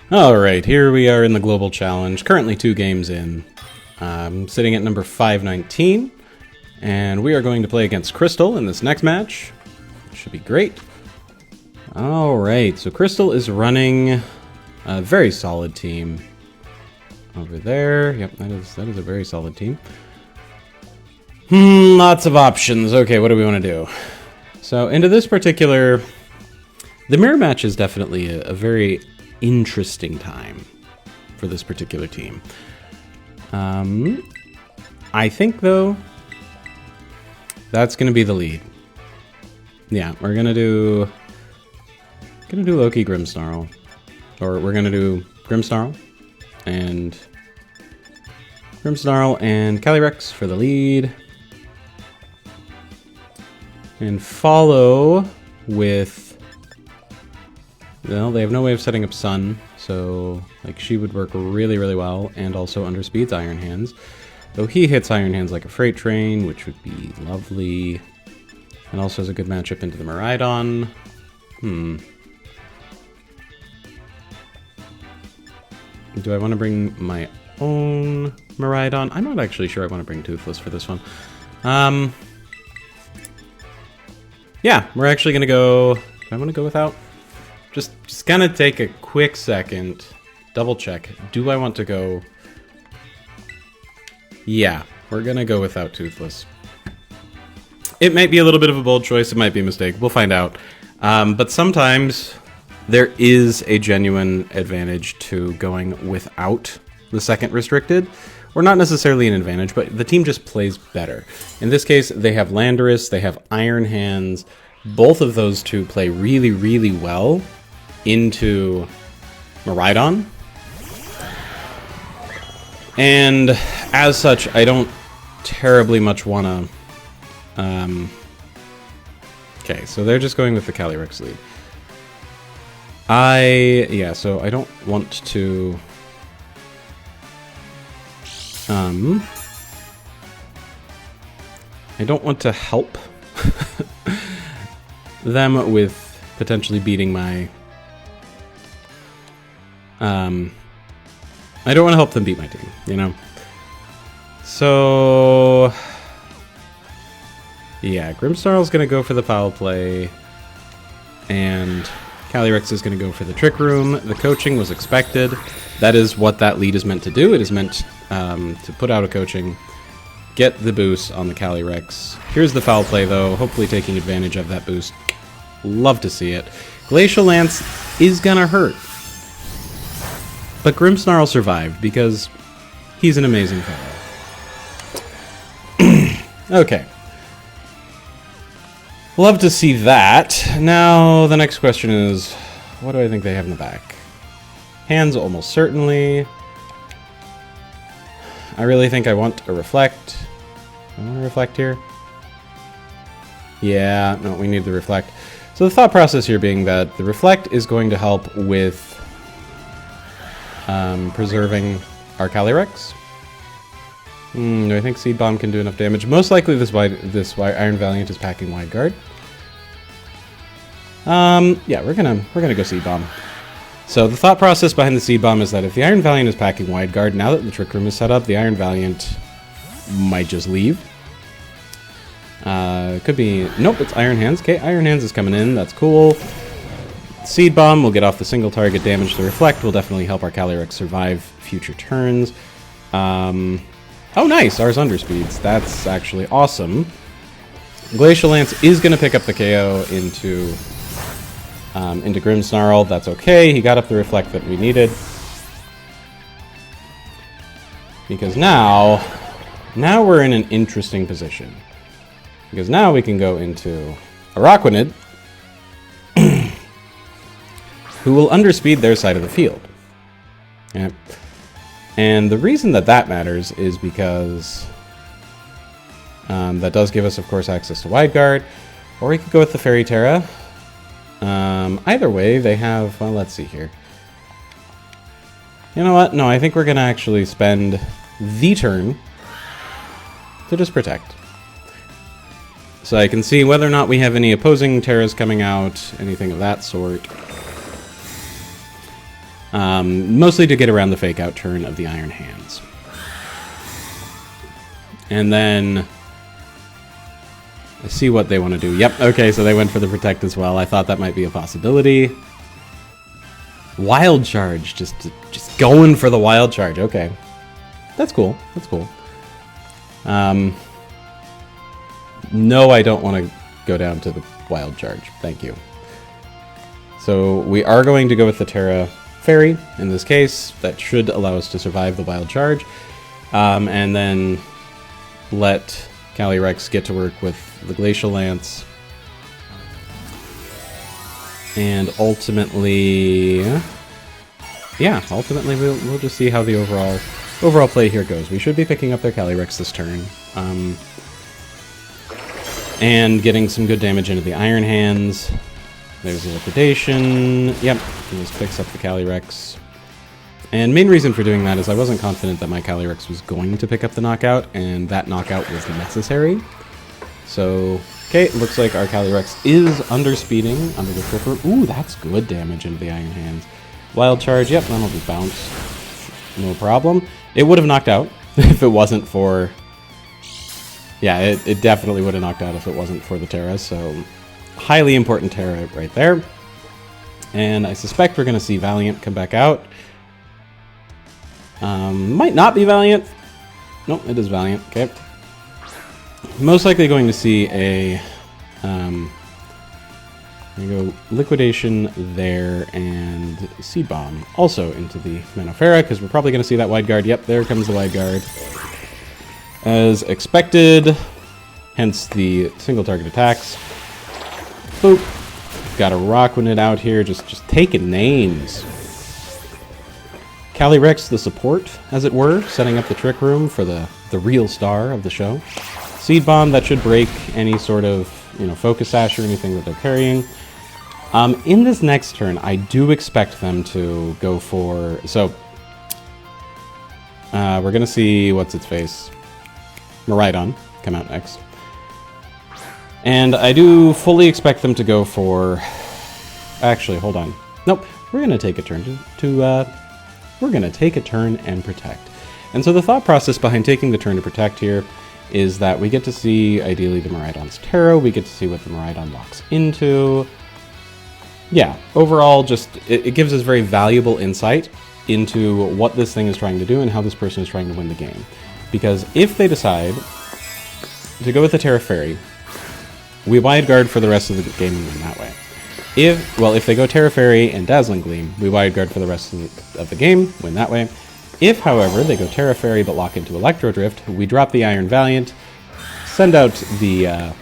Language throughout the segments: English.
Alright, here we are in the Global Challenge, currently 2 games in. Sitting at number 519, and we are going to play against Crystal in this next match. Should be great. Alright, so Crystal is running a very solid team. Over there, yep, that is a very solid team. Lots of options. Okay, what do we want to do? So, into this particular... The mirror match is definitely a very interesting time for this particular team. I think, though, that's going to be the lead. Yeah, we're going to do Loki Grimmsnarl. Or we're going to do Grimmsnarl and Calyrex for the lead. And follow with... Well, they have no way of setting up Sun, so like she would work really, really well, and also underspeeds Iron Hands. Though he hits Iron Hands like a freight train, which would be lovely. And also has a good matchup into the Miraidon. Do I want to bring my own Miraidon? I'm not actually sure I want to bring Toothless for this one. Yeah, we're actually going to go... Do I want to go without? Just kind of take a quick second, double check. Do I want to go? Yeah, we're gonna go without Toothless. It might be a little bit of a bold choice, it might be a mistake, we'll find out. But sometimes there is a genuine advantage to going without the second restricted. Or not necessarily an advantage, but the team just plays better. In this case, they have Landorus, they have Iron Hands. Both of those two play really, really well into Miraidon. And as such, I don't terribly much want to... Okay, so they're just going with the Calyrex lead. Yeah, so I don't want to... I don't want to help them with potentially beating my... I don't want to help them beat my team, you know? So... Yeah, Grimmsnarl's going to go for the foul play, and Calyrex is going to go for the Trick Room. The coaching was expected. That is what that lead is meant to do. It is meant to put out a coaching, get the boost on the Calyrex. Here's the foul play, though, hopefully taking advantage of that boost. Love to see it. Glacial Lance is going to hurt. But Grimmsnarl survived, because he's an amazing fellow. Okay. Love to see that. Now, the next question is, what do I think they have in the back? Hands, almost certainly. I really think I want a Reflect. I want to Reflect here. Yeah, no, we need the Reflect. So the thought process here being that the Reflect is going to help with preserving our Calyrex. Do I think Seed Bomb can do enough damage? Most likely this Iron Valiant is packing Wide Guard. Yeah, we're gonna go Seed Bomb. So the thought process behind the Seed Bomb is that if the Iron Valiant is packing Wide Guard, now that the Trick Room is set up, the Iron Valiant might just leave. Could be... Nope, it's Iron Hands. Okay, Iron Hands is coming in. That's cool. Seed Bomb will get off the single target damage. The Reflect will definitely help our Calyrex survive future turns. Oh, nice! Ours underspeeds. That's actually awesome. Glacial Lance is going to pick up the KO into Grimmsnarl. That's okay. He got up the Reflect that we needed. Because now we're in an interesting position. Because now we can go into Araquanid, who will underspeed their side of the field. Yeah. And the reason that that matters is because that does give us, of course, access to Wide Guard. Or we could go with the Fairy Terra. Either way, they have... Well, let's see here. You know what? No, I think we're going to actually spend the turn to just protect. So I can see whether or not we have any opposing Terras coming out, anything of that sort. Mostly to get around the fake-out turn of the Iron Hands. And then... I see what they want to do. Yep, okay, so they went for the Protect as well. I thought that might be a possibility. Wild Charge, just going for the Wild Charge. Okay, that's cool. That's cool. No, I don't want to go down to the Wild Charge. Thank you. So we are going to go with the Terra Fairy in this case. That should allow us to survive the Wild Charge, and then let Calyrex get to work with the Glacial Lance. And ultimately, yeah, ultimately we'll just see how the overall play here goes. We should be picking up their Calyrex this turn, and getting some good damage into the Iron Hands. There's a Liquidation. Yep, he just picks up the Calyrex. And main reason for doing that is I wasn't confident that my Calyrex was going to pick up the knockout, and that knockout was necessary. So, okay, it looks like our Calyrex is underspeeding under the Flipper. Ooh, that's good damage into the Iron Hands. Wild Charge, yep, that'll be bounced. No problem. It would have knocked out if it wasn't for... Yeah, it definitely would have knocked out if it wasn't for the Terra, so highly important Terra right there. And I suspect we're going to see Valiant come back out. Might not be Valiant. Nope, it is Valiant. Okay. Most likely going to see a... there you go, Liquidation there, and Seed Bomb also into the Manofera, because we're probably going to see that Wide Guard. Yep, there comes the Wide Guard. As expected, hence the single target attacks. Boop. Got a Rockwind out here, just taking names. Calyrex, the support, as it were, setting up the Trick Room for the real star of the show. Seed Bomb, that should break any sort of, Focus Sash or anything that they're carrying. In this next turn, I do expect them to go for... So, we're going to see, what's-its-face? Miraidon come out next. And I do fully expect them to go for... Actually, hold on. Nope, we're going to take a turn we're going to take a turn and Protect. And so the thought process behind taking the turn to Protect here is that we get to see, ideally, the Miraidon's Terra. We get to see what the Miraidon locks into. Yeah, overall, just it gives us very valuable insight into what this thing is trying to do and how this person is trying to win the game. Because if they decide to go with the Terra Fairy, we Wide Guard for the rest of the game and win that way. If they go Terra Fairy and Dazzling Gleam, we Wide Guard for the rest of the game, win that way. If, however, they go Terra Fairy but lock into Electro Drift, we drop the Iron Valiant, send out the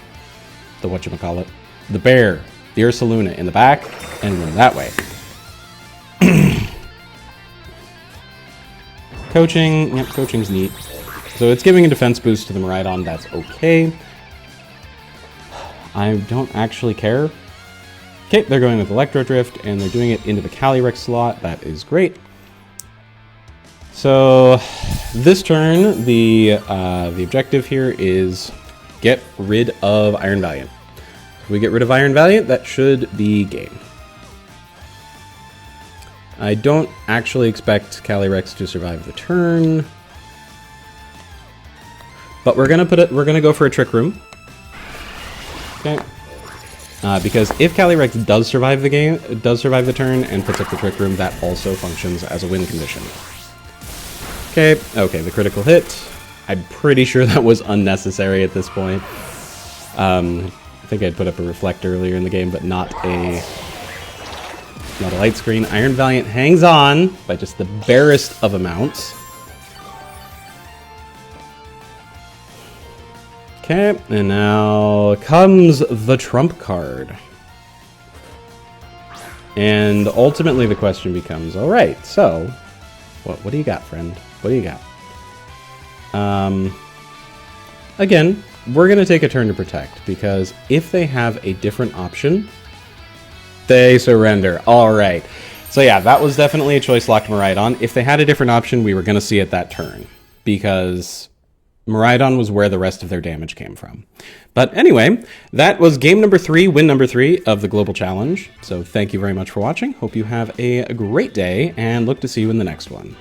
whatchamacallit, the Bear, the Ursaluna in the back, and win that way. Coaching, yep, coaching's neat. So it's giving a defense boost to the Miraidon, that's okay. I don't actually care. Okay, they're going with Electro Drift, and they're doing it into the Calyrex slot. That is great. So this turn, the objective here is get rid of Iron Valiant. If we get rid of Iron Valiant, that should be game. I don't actually expect Calyrex to survive the turn, but we're gonna go for a Trick Room. Okay. Because if Calyrex does survive the turn and puts up the Trick Room, that also functions as a win condition. Okay, the critical hit. I'm pretty sure that was unnecessary at this point. I think I'd put up a Reflect earlier in the game, but not a light screen. Iron Valiant hangs on by just the barest of amounts. Okay, and now comes the trump card. And ultimately the question becomes, alright, so, what do you got, friend? What do you got? Again, we're going to take a turn to Protect, because if they have a different option, they surrender. Alright. So yeah, that was definitely a choice locked Miraidon. If they had a different option, we were going to see it that turn, because Miraidon was where the rest of their damage came from. But anyway, that was game number 3, win number 3 of the Global Challenge. So thank you very much for watching. Hope you have a great day, and look to see you in the next one.